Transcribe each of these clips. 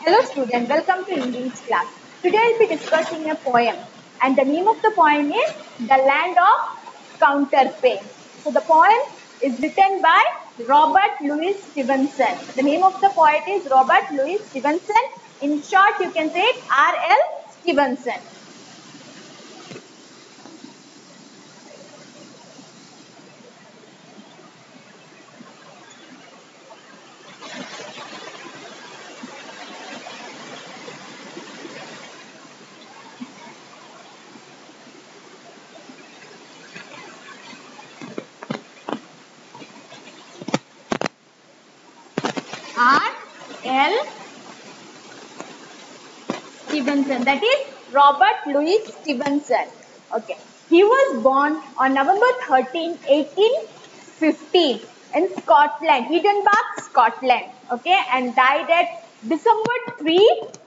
Hello student, welcome to English class. Today I will be discussing a poem and the name of the poem is The Land of Counterpane. So the poem is written by Robert Louis Stevenson. The name of the poet is Robert Louis Stevenson. In short you can say it R.L. Stevenson. R.L. Stevenson, that is Robert Louis Stevenson. Okay, he was born on November 13, 1815 in Scotland, Edinburgh, Scotland. Okay, and died at December 3,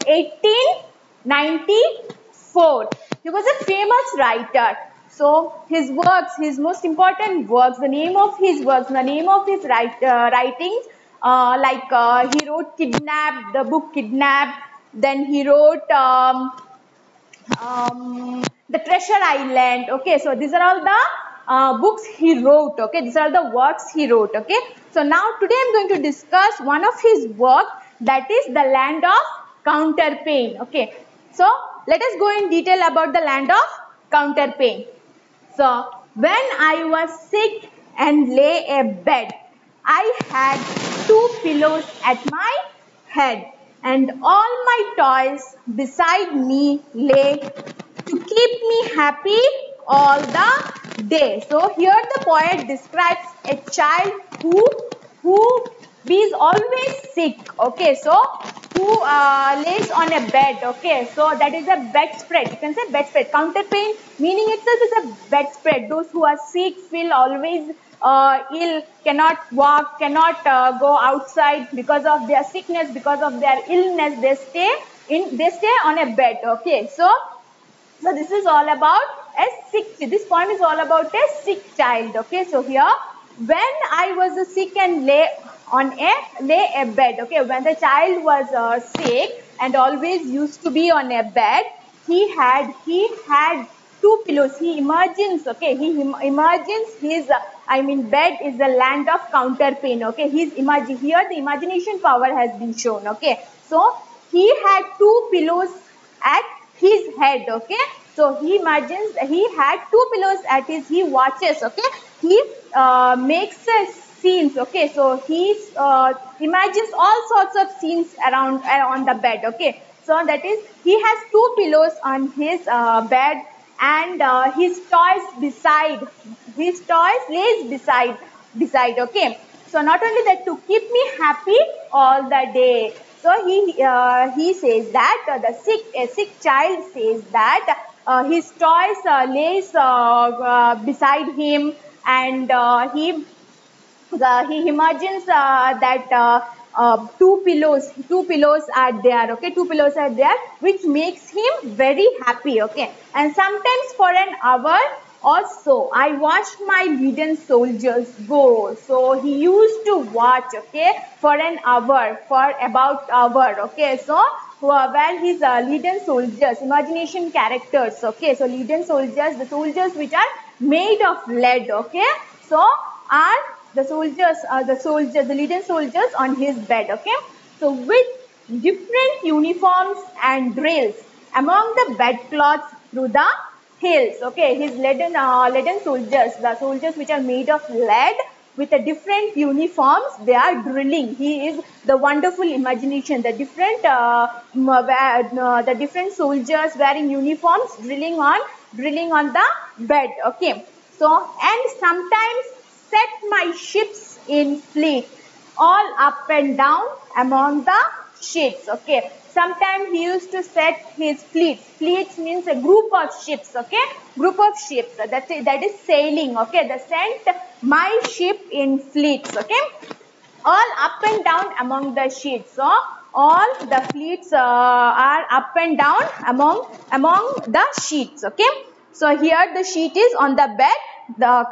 1894. He was a famous writer. So his works, his most important works, the name of his works, the name of his writings, he wrote Kidnapped, the book Kidnapped. Then he wrote The Treasure Island. Okay, so these are all the books he wrote. Okay, these are the works he wrote. Okay, so now today I'm going to discuss one of his work, that is The Land of Counterpane. Okay, so let us go in detail about The Land of Counterpane. So when I was sick and lay abed, I had two pillows at my head, and all my toys beside me lay to keep me happy all the day. So here the poet describes a child who is always sick. Okay, so who lays on a bed. Okay, so that is a bedspread. You can say bedspread. Counterpane meaning itself is a bedspread. Those who are sick, feel always ill, cannot walk, cannot go outside because of their sickness, because of their illness. They stay on a bed. Okay, so this is all about a sick. This poem is all about a sick child. Okay, so here when I was sick and lay a bed. Okay, when the child was sick and always used to be on a bed, he had two pillows. He imagines. Okay, he imagines his bed is the land of counterpane. Okay, here the imagination power has been shown. Okay, so he had two pillows at his head. Okay, so he imagines he had two pillows at his, he watches. Okay, he makes a scenes. Okay, so he imagines all sorts of scenes around on the bed. Okay, so that is he has two pillows on his bed, and his toys lays beside. Okay, so not only that, to keep me happy all the day. So he says that a sick child says that his toys lays beside him, and he imagines that two pillows are there. Okay, two pillows are there, which makes him very happy. Okay, and sometimes for an hour also I watched my leaden soldiers go. So he used to watch, okay, for an hour, for about hour. Okay, so where his leaden soldiers, imagination characters. Okay, so leaden soldiers, the soldiers which are made of lead. Okay, so are the leaden soldiers on his bed. Okay, so with different uniforms and drills among the bedcloths through the hills. Okay, his leaden soldiers, the soldiers which are made of lead with a different uniforms, they are drilling. He is the wonderful imagination. The different soldiers wearing uniforms drilling on the bed. Okay, so and sometimes set my ships in fleet, all up and down among the ships. Okay, sometimes he used to set his fleets. Fleets means a group of ships. Okay, group of ships, that is sailing. Okay, they sent my ship in fleets. Okay, all up and down among the ships. So all the fleets are up and down among the sheets. Okay, so here the sheet is on the bed. The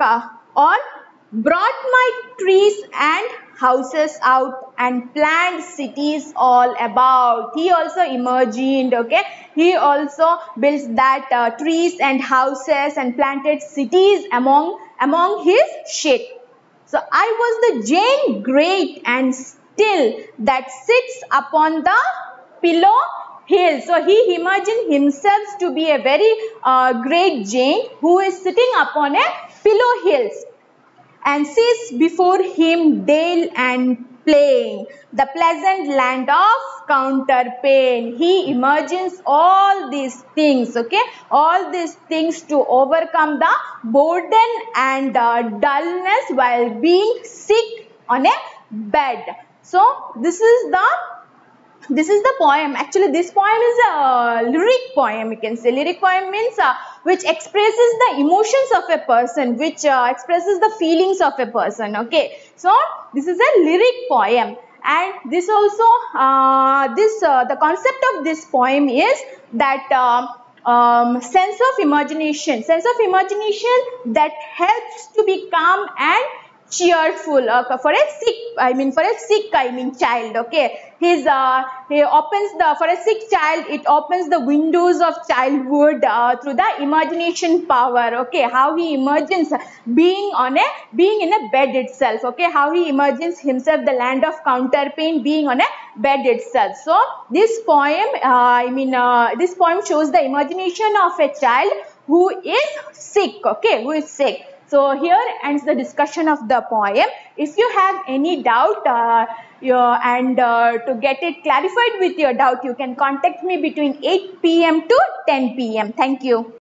on brought my trees and houses out and planned cities all about. He also imagined, okay, he also built that trees and houses and planted cities among his shed. So I was the giant great and still that sits upon the pillow hill. So he imagined himself to be a very great giant who is sitting upon a pillow hill and sees before him dale and plain, the pleasant land of counterpane. He imagines all these things, okay, all these things to overcome the boredom and dullness while being sick on a bed. So this is the poem. Actually, this poem is a lyric poem, you can say. Lyric poem means which expresses the emotions of a person, which expresses the feelings of a person, okay. So, this is a lyric poem. And this also, the concept of this poem is that sense of imagination that helps to be calm and cheerful for a sick child, okay. He opens the, for a sick child, it opens the windows of childhood through the imagination power, okay. How he imagines being in a bed itself, okay. How he imagines himself the land of counterpane being on a bed itself. So this poem this poem shows the imagination of a child who is sick, okay, who is sick. So here ends the discussion of the poem. If you have any doubt to get it clarified with your doubt, you can contact me between 8 p.m. to 10 p.m. Thank you.